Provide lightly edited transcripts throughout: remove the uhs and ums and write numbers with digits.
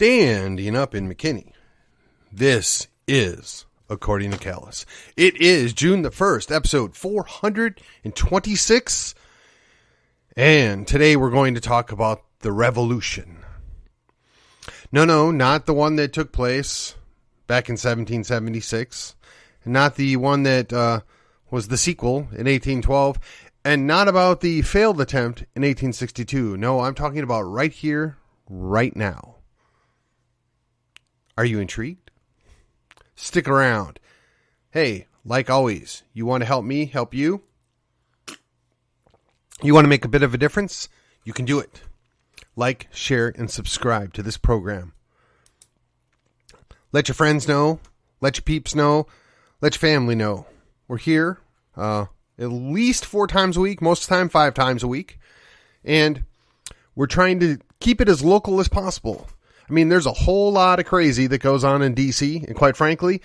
Standing up in McKinney. This is According to Callus. It is June the 1st, episode 426. And today we're going to talk about the revolution. No, not the one that took place back in 1776. Not the one that was the sequel in 1812. And not about the failed attempt in 1862. No, I'm talking about right here, right now. Are you intrigued? Stick around. Hey, like always, you want to help me help you? You want to make a bit of a difference? You can do it. Like, share, and subscribe to this program. Let your friends know. Let your peeps know. Let your family know. We're here at least 4 times a week, most of the time 5 times a week. And we're trying to keep it as local as possible. I mean, there's a whole lot of crazy that goes on in DC, and quite frankly,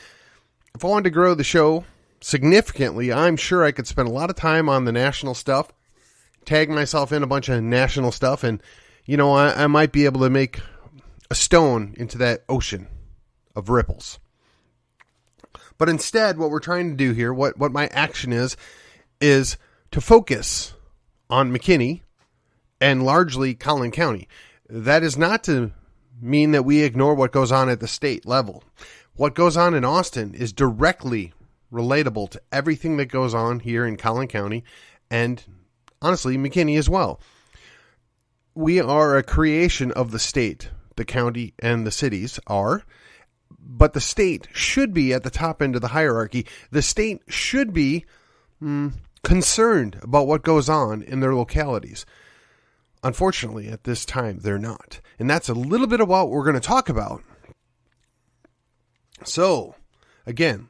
if I wanted to grow the show significantly, I'm sure I could spend a lot of time on the national stuff, tag myself in a bunch of national stuff, and, you know, I might be able to make a stone into that ocean of ripples. But instead, what we're trying to do here, what my action is to focus on McKinney and largely Collin County. That is not to mean that we ignore what goes on at the state level. What goes on in Austin is directly relatable to everything that goes on here in Collin County and, honestly, McKinney as well. We are a creation of the state. The county and the cities are. But the state should be at the top end of the hierarchy. The state should be concerned about what goes on in their localities. Unfortunately, at this time, they're not. And that's a little bit of what we're going to talk about. So, again,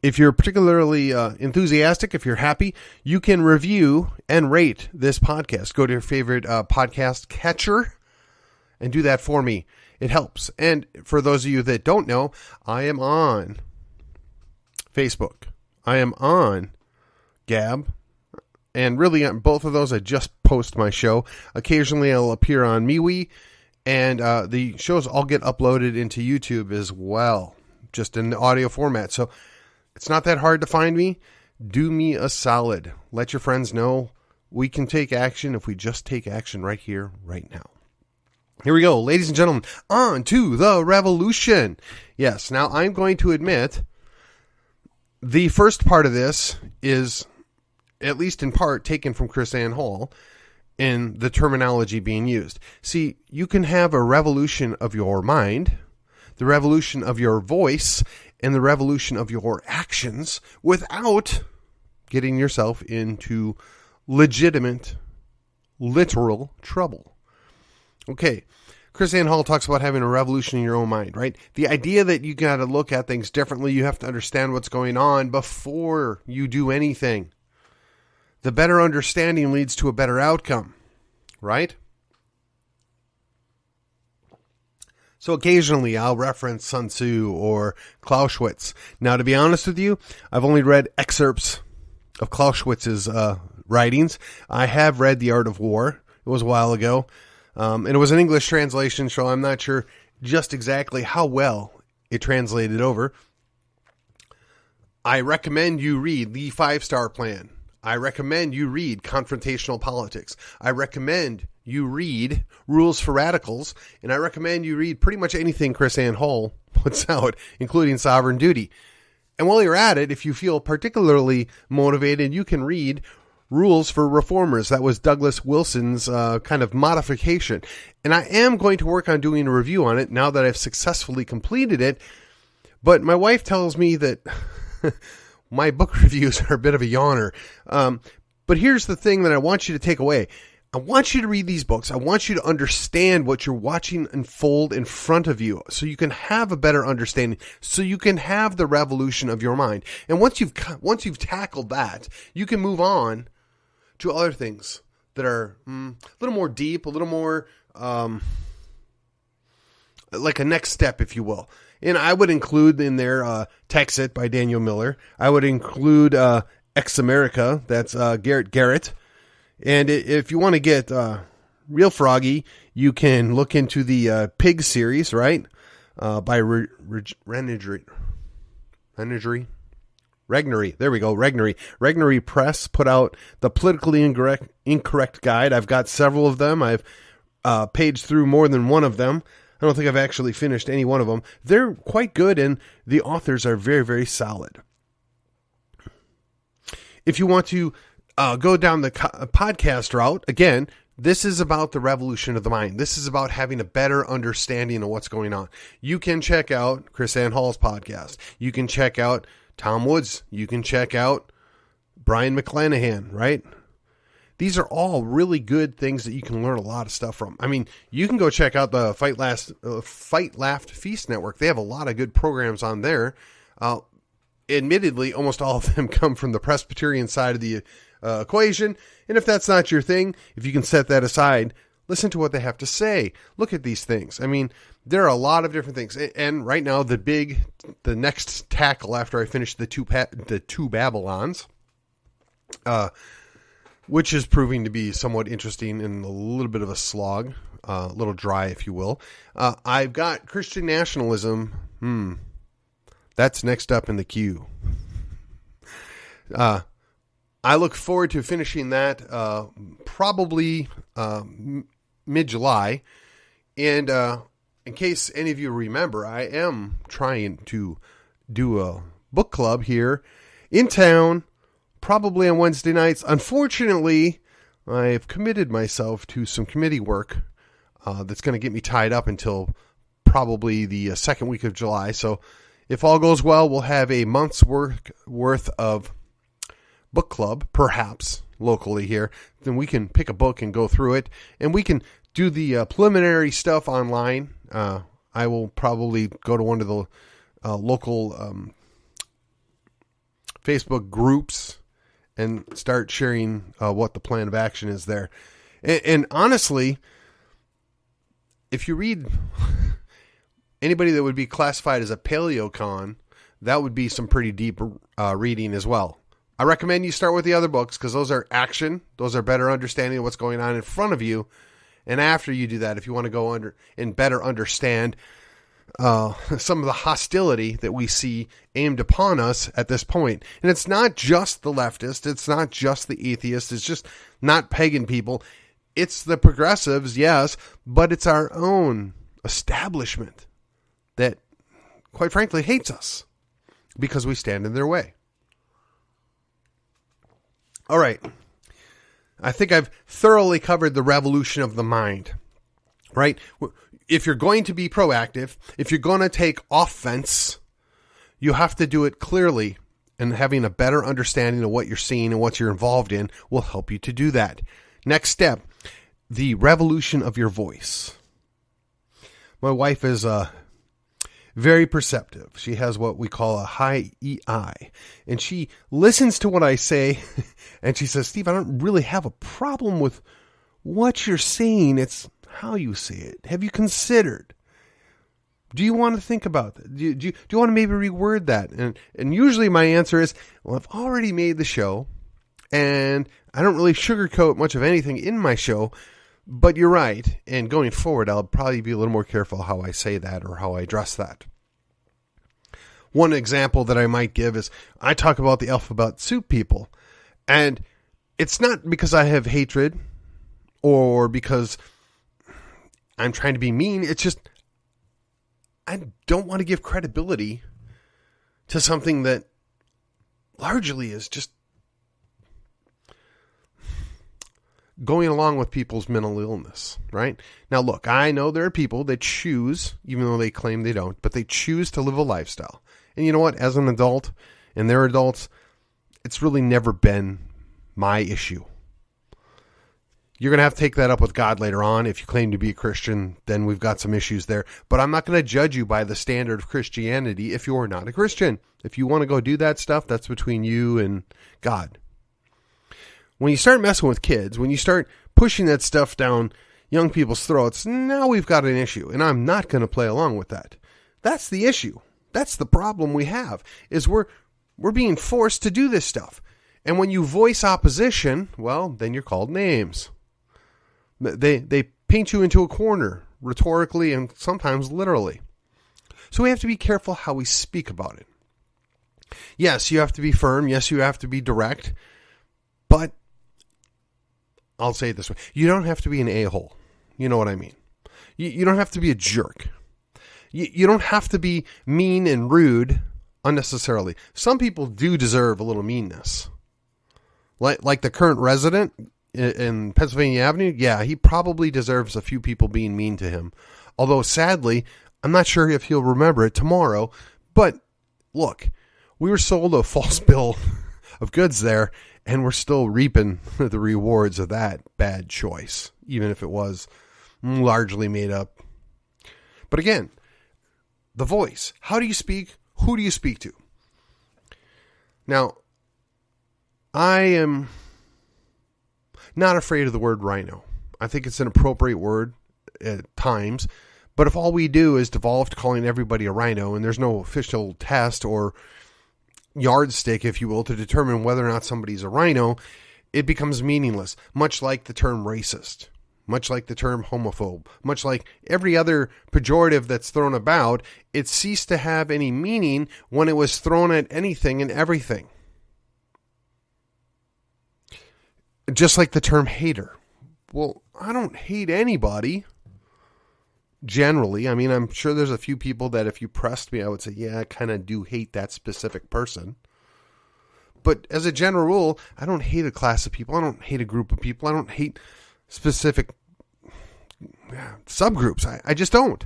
if you're particularly enthusiastic, if you're happy, you can review and rate this podcast. Go to your favorite podcast catcher and do that for me. It helps. And for those of you that don't know, I am on Facebook. I am on Gab. And really, on both of those, I just post my show. Occasionally, I'll appear on MeWe. And the shows all get uploaded into YouTube as well, just in the audio format. So it's not that hard to find me. Do me a solid. Let your friends know we can take action if we just take action right here, right now. Here we go, ladies and gentlemen, on to the revolution. Yes, now I'm going to admit the first part of this is, at least in part, taken from KrisAnne Hall in the terminology being used. See, you can have a revolution of your mind, the revolution of your voice, and the revolution of your actions without getting yourself into legitimate, literal trouble. Okay, KrisAnne Hall talks about having a revolution in your own mind, right? The idea that you got to look at things differently, you have to understand what's going on before you do anything. The better understanding leads to a better outcome, right? So occasionally I'll reference Sun Tzu or Clausewitz. Now, to be honest with you, I've only read excerpts of Clausewitz's writings. I have read The Art of War. It was a while ago. And it was an English translation, so I'm not sure just exactly how well it translated over. I recommend you read The 5-Star Plan. I recommend you read Confrontational Politics. I recommend you read Rules for Radicals. And I recommend you read pretty much anything KrisAnne Hall puts out, including Sovereign Duty. And while you're at it, if you feel particularly motivated, you can read Rules for Reformers. That was Douglas Wilson's kind of modification. And I am going to work on doing a review on it now that I've successfully completed it. But my wife tells me that my book reviews are a bit of a yawner. But here's the thing that I want you to take away. I want you to read these books. I want you to understand what you're watching unfold in front of you so you can have a better understanding, so you can have the revolution of your mind. And once you've tackled that, you can move on to other things that are a little more deep, a little more like a next step, if you will. And I would include in there Texit by Daniel Miller. I would include Ex America, that's Garrett Garrett. And if you want to get real froggy, you can look into the Pig series, right? By Regnery. There we go. Regnery Press put out the politically incorrect guide. I've got several of them. I've paged through more than one of them. I don't think I've actually finished any one of them. They're quite good, and the authors are very, very solid. If you want to go down the podcast route, again, this is about the revolution of the mind. This is about having a better understanding of what's going on. You can check out Chris Ann Hall's podcast. You can check out Tom Woods. You can check out Brian McClanahan, right? These are all really good things that you can learn a lot of stuff from. I mean, you can go check out the Fight Laugh Feast Network. They have a lot of good programs on there. Admittedly, almost all of them come from the Presbyterian side of the equation. And if that's not your thing, if you can set that aside, listen to what they have to say. Look at these things. I mean, there are a lot of different things. And right now, the next tackle after I finish the two Babylons, which is proving to be somewhat interesting and a little bit of a slog, a little dry, if you will. I've got Christian nationalism. That's next up in the queue. I look forward to finishing that probably mid-July. And in case any of you remember, I am trying to do a book club here in town, probably on Wednesday nights. Unfortunately, I've committed myself to some committee work that's going to get me tied up until probably the second week of July. So if all goes well, we'll have a month's worth of book club, perhaps locally here. Then we can pick a book and go through it, and we can do the preliminary stuff online. I will probably go to one of the local Facebook groups and start sharing what the plan of action is there. And honestly, if you read anybody that would be classified as a paleocon, that would be some pretty deep reading as well. I recommend you start with the other books because those are action. Those are better understanding of what's going on in front of you. And after you do that, if you want to go under and better understand some of the hostility that we see aimed upon us at this point. And it's not just the leftists. It's not just the atheists. It's just not pagan people. It's the progressives, yes, but it's our own establishment that, quite frankly, hates us because we stand in their way. All right. I think I've thoroughly covered the revolution of the mind, right? If you're going to be proactive, if you're going to take offense, you have to do it clearly, and having a better understanding of what you're seeing and what you're involved in will help you to do that. Next step, the revolution of your voice. My wife is very perceptive. She has what we call a high EI, and she listens to what I say, and she says, Steve, I don't really have a problem with what you're saying. It's how you say it. Have you considered? Do you want to think about that? Do you want to maybe reword that? And usually my answer is, well, I've already made the show, and I don't really sugarcoat much of anything in my show, but you're right. And going forward, I'll probably be a little more careful how I say that or how I address that. One example that I might give is I talk about the alphabet soup people. And it's not because I have hatred or because I'm trying to be mean. It's just I don't want to give credibility to something that largely is just going along with people's mental illness, right? Now, look, I know there are people that choose, even though they claim they don't, but they choose to live a lifestyle. And you know what? As an adult, and they're adults, it's really never been my issue. You're going to have to take that up with God later on. If you claim to be a Christian, then we've got some issues there. But I'm not going to judge you by the standard of Christianity if you're not a Christian. If you want to go do that stuff, that's between you and God. When you start messing with kids, when you start pushing that stuff down young people's throats, now we've got an issue, and I'm not going to play along with that. That's the issue. That's the problem we have, is we're being forced to do this stuff. And when you voice opposition, well, then you're called names. They paint you into a corner, rhetorically and sometimes literally. So we have to be careful how we speak about it. Yes, you have to be firm. Yes, you have to be direct. But I'll say it this way. You don't have to be an a-hole. You know what I mean? You don't have to be a jerk. You don't have to be mean and rude unnecessarily. Some people do deserve a little meanness. Like the current resident in Pennsylvania Avenue, yeah, he probably deserves a few people being mean to him. Although, sadly, I'm not sure if he'll remember it tomorrow. But, look, we were sold a false bill of goods there, and we're still reaping the rewards of that bad choice, even if it was largely made up. But again, the voice. How do you speak? Who do you speak to? Now, I am not afraid of the word rhino. I think it's an appropriate word at times. But if all we do is devolve to calling everybody a rhino, and there's no official test or yardstick, if you will, to determine whether or not somebody's a rhino, it becomes meaningless. Much like the term racist, much like the term homophobe, much like every other pejorative that's thrown about, it ceased to have any meaning when it was thrown at anything and everything. Just like the term hater. Well, I don't hate anybody. Generally, I mean, I'm sure there's a few people that if you pressed me, I would say, yeah, I kind of do hate that specific person. But as a general rule, I don't hate a class of people. I don't hate a group of people. I don't hate specific subgroups. I just don't.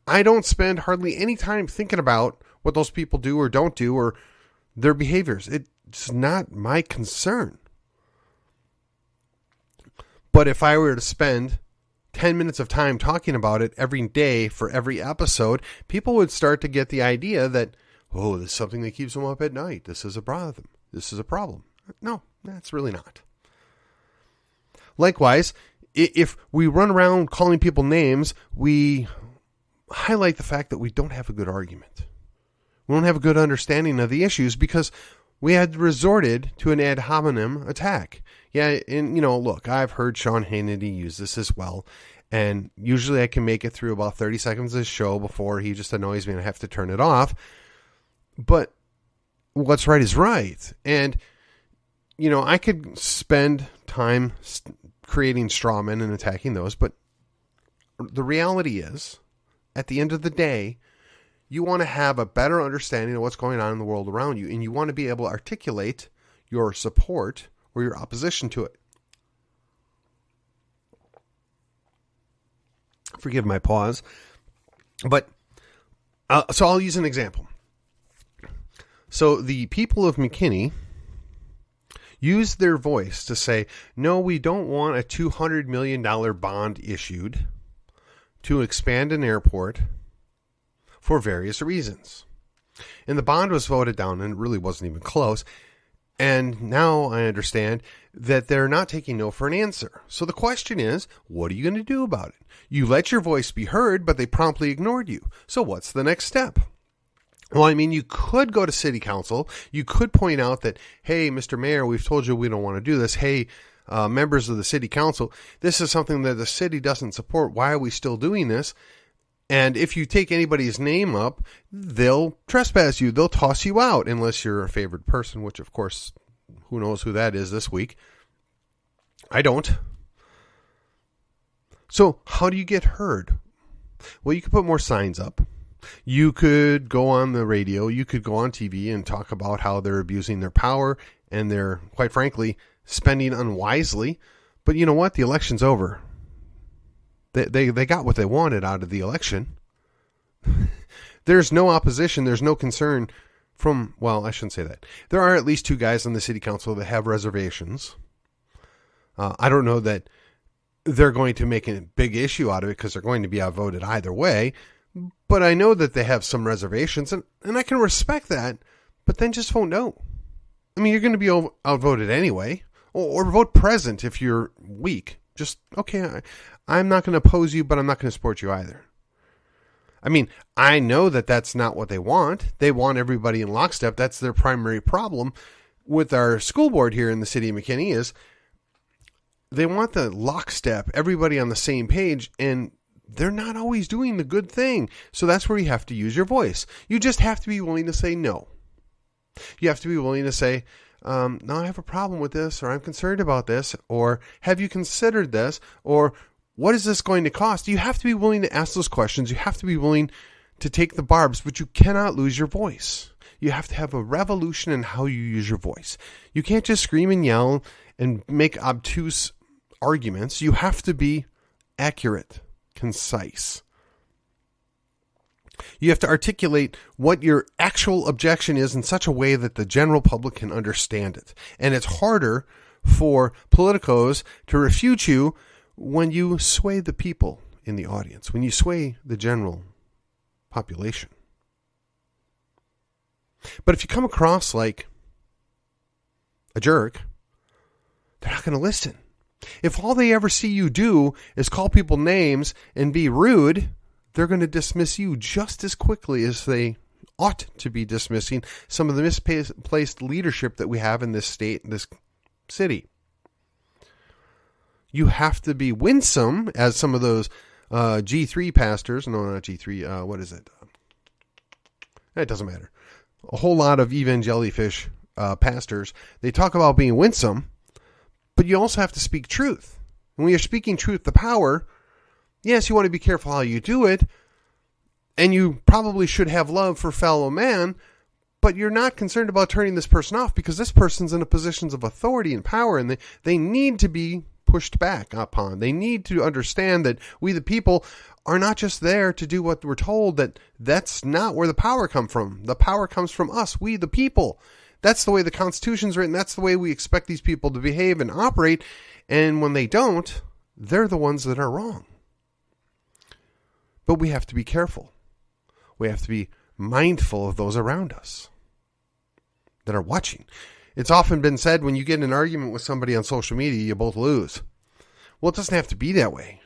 I don't spend hardly any time thinking about what those people do or don't do or their behaviors. It's not my concern. But if I were to spend 10 minutes of time talking about it every day for every episode, people would start to get the idea that, oh, this is something that keeps them up at night. This is a problem. This is a problem. No, that's really not. Likewise, if we run around calling people names, we highlight the fact that we don't have a good argument. We don't have a good understanding of the issues because we had resorted to an ad hominem attack. Yeah, and look, I've heard Sean Hannity use this as well, and usually I can make it through about 30 seconds of the show before he just annoys me and I have to turn it off. But what's right is right. And, I could spend time creating straw men and attacking those, but the reality is, at the end of the day, you want to have a better understanding of what's going on in the world around you, and you want to be able to articulate your support or your opposition to it. Forgive my pause, but so I'll use an example. So the people of McKinney used their voice to say, no, we don't want a $200 million bond issued to expand an airport for various reasons. And the bond was voted down, and it really wasn't even close. And now I understand that they're not taking no for an answer. So the question is, what are you going to do about it? You let your voice be heard, but they promptly ignored you. So what's the next step? Well, I mean, you could go to city council. You could point out that, hey, Mr. Mayor, we've told you we don't want to do this. Hey, members of the city council, this is something that the city doesn't support. Why are we still doing this? And if you take anybody's name up, they'll trespass you. They'll toss you out unless you're a favored person, which, of course, who knows who that is this week. I don't. So how do you get heard? Well, you could put more signs up. You could go on the radio. You could go on TV and talk about how they're abusing their power and they're, quite frankly, spending unwisely. But you know what? The election's over. They got what they wanted out of the election. There's no opposition. There's no concern from, well, I shouldn't say that. There are at least two guys on the city council that have reservations. I don't know that they're going to make a big issue out of it because they're going to be outvoted either way. But I know that they have some reservations, and I can respect that. But then just vote no. I mean, you're going to be outvoted anyway. Or vote present if you're weak. Just, okay, I'm not going to oppose you, but I'm not going to support you either. I mean, I know that that's not what they want. They want everybody in lockstep. That's their primary problem with our school board here in the city of McKinney is they want the lockstep, everybody on the same page, and they're not always doing the good thing. So that's where you have to use your voice. You just have to be willing to say no. You have to be willing to say, no, I have a problem with this, or I'm concerned about this, or have you considered this, or what is this going to cost? You have to be willing to ask those questions. You have to be willing to take the barbs, but you cannot lose your voice. You have to have a revolution in how you use your voice. You can't just scream and yell and make obtuse arguments. You have to be accurate, concise. You have to articulate what your actual objection is in such a way that the general public can understand it. And it's harder for politicos to refute you when you sway the people in the audience, when you sway the general population. But if you come across like a jerk, they're not going to listen. If all they ever see you do is call people names and be rude, they're going to dismiss you just as quickly as they ought to be dismissing some of the misplaced leadership that we have in this state, this city. You have to be winsome, as some of those G3 pastors, no, not G3, what is it? It doesn't matter. A whole lot of evangelifish pastors, they talk about being winsome, but you also have to speak truth. When you're speaking truth to power, yes, you want to be careful how you do it, and you probably should have love for fellow man, but you're not concerned about turning this person off because this person's in a positions of authority and power, and they need to be pushed back upon. They need to understand that we, the people, are not just there to do what we're told, that's not where the power comes from. The power comes from us, we, the people. That's the way the Constitution's written. That's the way we expect these people to behave and operate. And when they don't, they're the ones that are wrong. But we have to be careful. We have to be mindful of those around us that are watching. It's often been said when you get in an argument with somebody on social media, you both lose. Well, it doesn't have to be that way.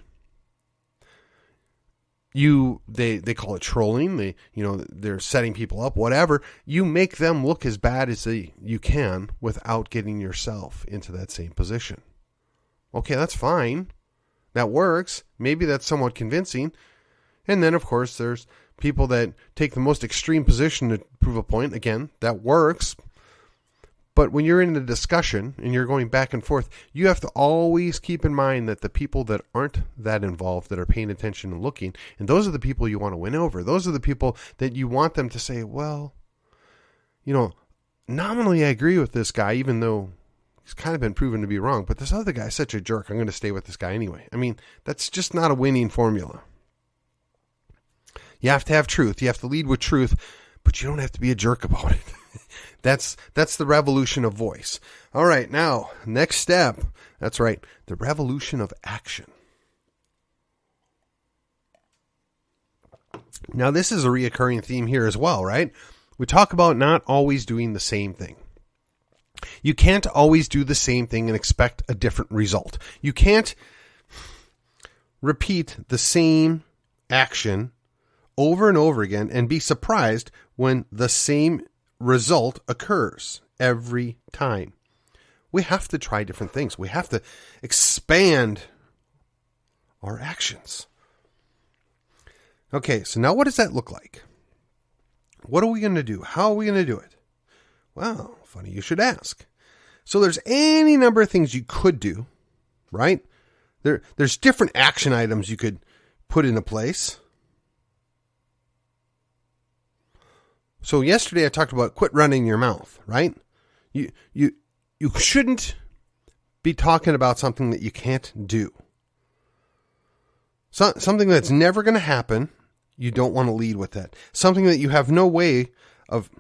They call it trolling. They're setting people up, whatever. You make them look as bad as you can without getting yourself into that same position. Okay, that's fine. That works. Maybe that's somewhat convincing. And then, of course, there's people that take the most extreme position to prove a point. Again, that works. But when you're in a discussion and you're going back and forth, you have to always keep in mind that the people that aren't that involved, that are paying attention and looking, and those are the people you want to win over. Those are the people that you want them to say, well, nominally I agree with this guy, even though he's kind of been proven to be wrong. But this other guy's such a jerk, I'm going to stay with this guy anyway. I mean, that's just not a winning formula. You have to have truth. You have to lead with truth, but you don't have to be a jerk about it. That's the revolution of voice. All right, now, next step. That's right, the revolution of action. Now, this is a reoccurring theme here as well, right? We talk about not always doing the same thing. You can't always do the same thing and expect a different result. You can't repeat the same action over and over again and be surprised when the same result occurs every time. We have to try different things. We have to expand our actions. Okay, so now what does that look like? What are we going to do? How are we going to do it? Well, funny you should ask. So there's any number of things you could do, right? There's different action items you could put into place. So yesterday I talked about quit running your mouth, right? You shouldn't be talking about something that you can't do. Something that's never going to happen, you don't want to lead with that. Something that you have no way of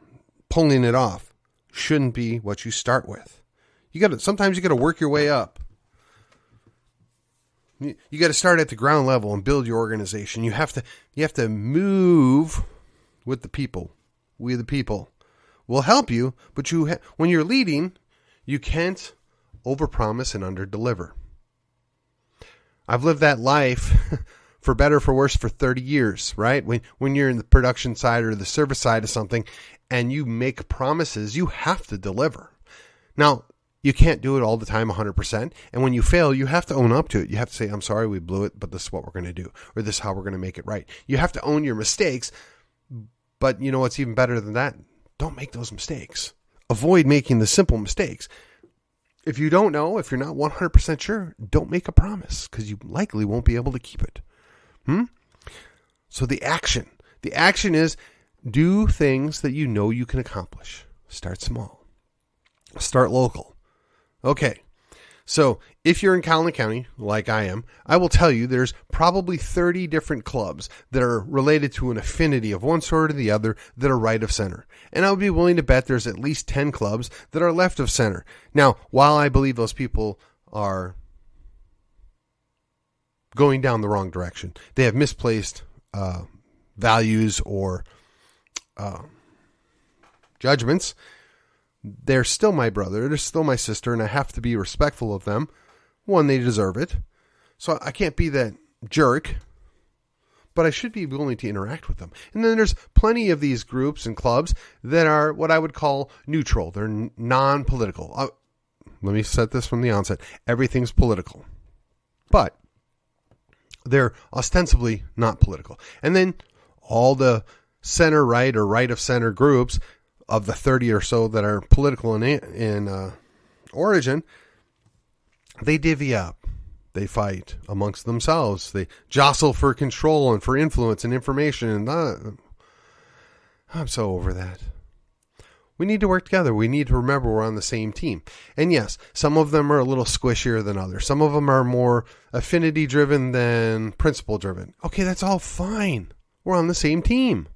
pulling it off shouldn't be what you start with. Sometimes you got to work your way up. You got to start at the ground level and build your organization. You have to move with the people. We, the people, will help you, but when you're leading, you can't overpromise and underdeliver. I've lived that life, for better or for worse, for 30 years, right? When you're in the production side or the service side of something, and you make promises, you have to deliver. Now, You can't do it all the time 100%. And when you fail, you have to own up to it. You have to say, I'm sorry, we blew it, but this is what we're going to do. Or this is how we're going to make it right. You have to own your mistakes. But you know what's even better than that? Don't make those mistakes. Avoid making the simple mistakes. If you don't know, if you're not 100% sure, don't make a promise because you likely won't be able to keep it. So the action is do things that you know you can accomplish. Start small. Start local. Okay, so if you're in Collin County, like I am, I will tell you there's probably 30 different clubs that are related to an affinity of one sort or the other that are right of center. And I would be willing to bet there's at least 10 clubs that are left of center. Now, while I believe those people are going down the wrong direction, they have misplaced values or judgments, they're still my brother, they're still my sister, and I have to be respectful of them. One, they deserve it. So I can't be that jerk, but I should be willing to interact with them. And then there's plenty of these groups and clubs that are what I would call neutral. They're non-political. Let me set this from the onset. Everything's political. But they're ostensibly not political. And then all the center-right or right-of-center groups of the 30 or so that are political in origin, they divvy up. They fight amongst themselves. They jostle for control and for influence and information. And I'm so over that. We need to work together. We need to remember we're on the same team. And yes, some of them are a little squishier than others. Some of them are more affinity-driven than principle-driven. Okay, that's all fine. We're on the same team.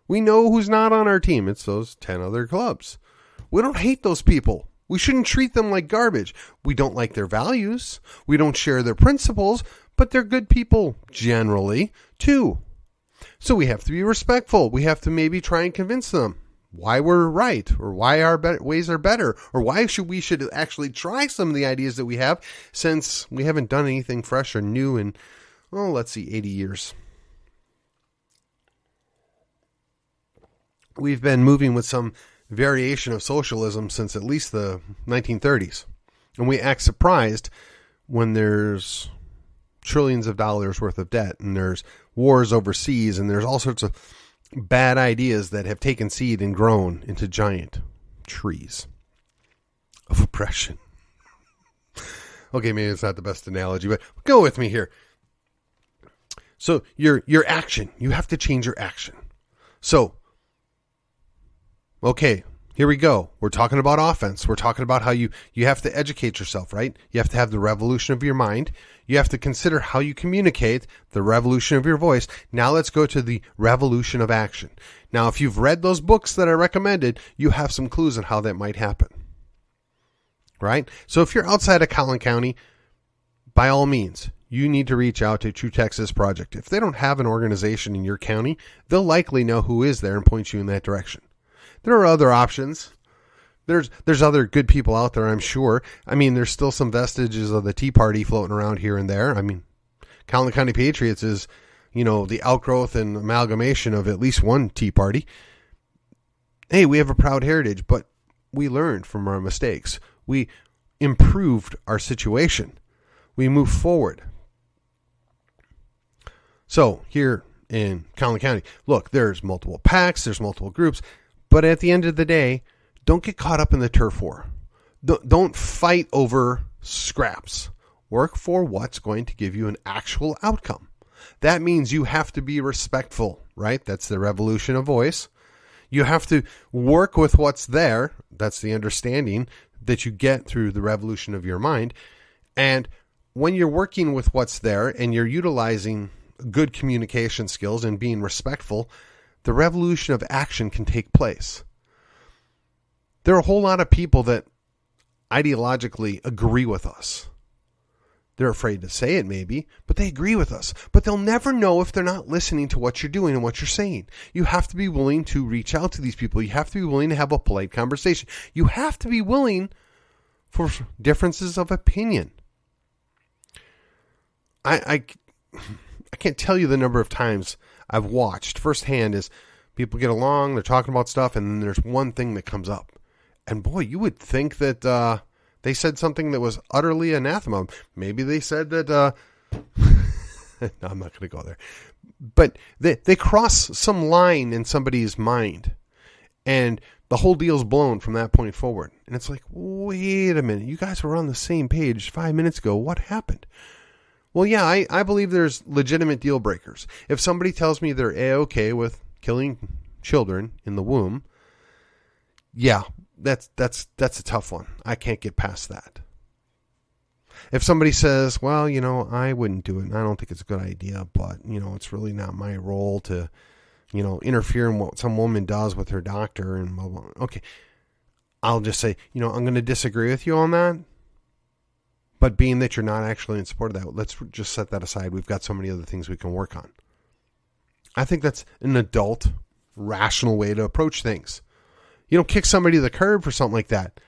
We know who's not on our team. It's those 10 other clubs. We don't hate those people. We shouldn't treat them like garbage. We don't like their values. We don't share their principles, but they're good people generally too. So we have to be respectful. We have to maybe try and convince them why we're right or why our ways are better or why we should actually try some of the ideas that we have since we haven't done anything fresh or new in, let's see, 80 years. We've been moving with some variation of socialism since at least the 1930s. And we act surprised when there's trillions of dollars worth of debt and there's wars overseas and there's all sorts of bad ideas that have taken seed and grown into giant trees of oppression. Okay, maybe it's not the best analogy, but go with me here. So your action, you have to change your action. So, okay, here we go. We're talking about offense. We're talking about how you have to educate yourself, right? You have to have the revolution of your mind. You have to consider how you communicate, the revolution of your voice. Now let's go to the revolution of action. Now, if you've read those books that I recommended, you have some clues on how that might happen, right? So if you're outside of Collin County, by all means, you need to reach out to True Texas Project. If they don't have an organization in your county, they'll likely know who is there and point you in that direction. There are other options. There's other good people out there, I'm sure. I mean, there's still some vestiges of the Tea Party floating around here and there. I mean, Collin County Patriots is, the outgrowth and amalgamation of at least one Tea Party. Hey, we have a proud heritage, but we learned from our mistakes. We improved our situation. We moved forward. So here in Collin County, look, there's multiple PACs, there's multiple groups. But at the end of the day, don't get caught up in the turf war. Don't fight over scraps. Work for what's going to give you an actual outcome. That means you have to be respectful, right? That's the revolution of voice. You have to work with what's there. That's the understanding that you get through the revolution of your mind. And when you're working with what's there and you're utilizing good communication skills and being respectful, the revolution of action can take place. There are a whole lot of people that ideologically agree with us. They're afraid to say it maybe, but they agree with us. But they'll never know if they're not listening to what you're doing and what you're saying. You have to be willing to reach out to these people. You have to be willing to have a polite conversation. You have to be willing for differences of opinion. I can't tell you the number of times I've watched firsthand is people get along, they're talking about stuff, and then there's one thing that comes up. And boy, you would think that they said something that was utterly anathema. Maybe they said that, no, I'm not going to go there. But they cross some line in somebody's mind, and the whole deal's blown from that point forward. And it's like, wait a minute, you guys were on the same page 5 minutes ago. What happened? Well, yeah, I believe there's legitimate deal breakers. If somebody tells me they're A-okay with killing children in the womb, yeah, that's a tough one. I can't get past that. If somebody says, well, I wouldn't do it, and I don't think it's a good idea, but, it's really not my role to, interfere in what some woman does with her doctor and blah, blah. Okay, I'll just say, I'm going to disagree with you on that. But being that you're not actually in support of that, let's just set that aside. We've got so many other things we can work on. I think that's an adult, rational way to approach things. You don't kick somebody to the curb for something like that.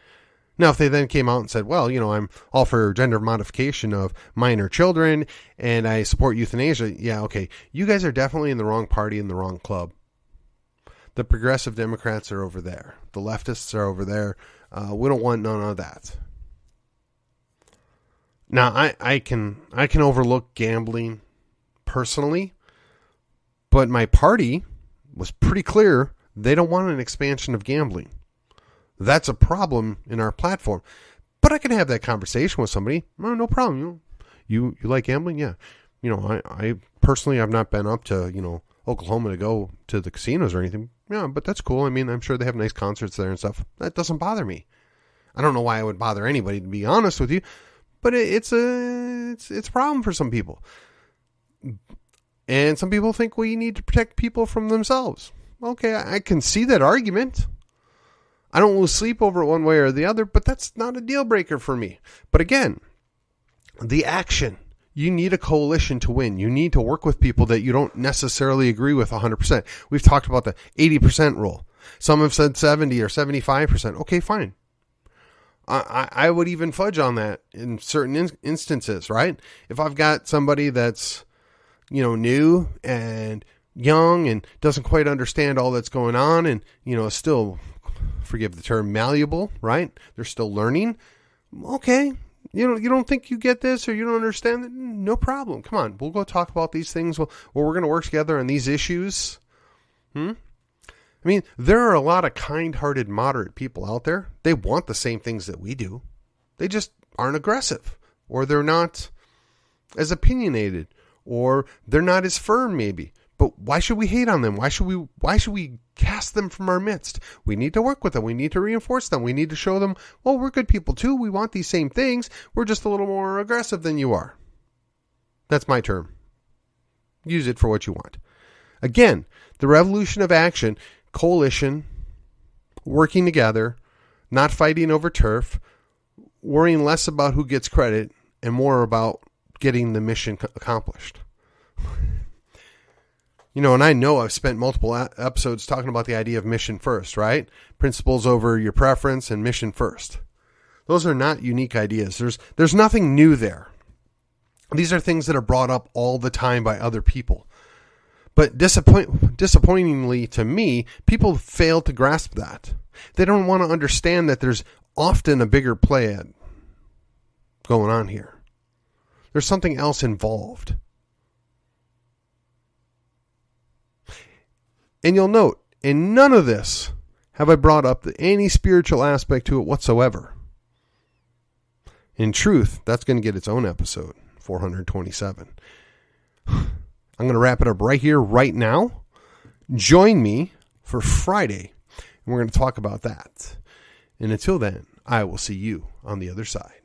Now, if they then came out and said, well, I'm all for gender modification of minor children and I support euthanasia. Yeah, okay. You guys are definitely in the wrong party, in the wrong club. The progressive Democrats are over there. The leftists are over there. We don't want none of that. Now, I can overlook gambling personally, but my party was pretty clear they don't want an expansion of gambling. That's a problem in our platform. But I can have that conversation with somebody. No problem. You like gambling? Yeah. I personally have not been up to, Oklahoma to go to the casinos or anything. Yeah, but that's cool. I mean, I'm sure they have nice concerts there and stuff. That doesn't bother me. I don't know why I would bother anybody, to be honest with you. But it's a problem for some people. And some people think we need to protect people from themselves. Okay, I can see that argument. I don't lose sleep over it one way or the other, but that's not a deal breaker for me. But again, the action. You need a coalition to win. You need to work with people that you don't necessarily agree with 100%. We've talked about the 80% rule. Some have said 70 or 75%. Okay, fine. I would even fudge on that in certain instances, right? If I've got somebody that's, new and young and doesn't quite understand all that's going on and, still, forgive the term, malleable, right? They're still learning. Okay. You don't think you get this or you don't understand it? No problem. Come on. We'll go talk about these things. We're going to work together on these issues. I mean, there are a lot of kind-hearted, moderate people out there. They want the same things that we do. They just aren't aggressive, or they're not as opinionated, or they're not as firm maybe. But why should we hate on them? Why should we cast them from our midst? We need to work with them. We need to reinforce them. We need to show them, well, we're good people too. We want these same things. We're just a little more aggressive than you are. That's my term. Use it for what you want. Again, the revolution of action, coalition, working together, not fighting over turf, worrying less about who gets credit and more about getting the mission accomplished. And I know I've spent multiple episodes talking about the idea of mission first, right? Principles over your preference and mission first. Those are not unique ideas. There's nothing new there. These are things that are brought up all the time by other people. But disappointingly to me, people fail to grasp that. They don't want to understand that there's often a bigger play going on here. There's something else involved. And you'll note, in none of this have I brought up any spiritual aspect to it whatsoever. In truth, that's going to get its own episode, 427. I'm going to wrap it up right here, right now. Join me for Friday, and we're going to talk about that. And until then, I will see you on the other side.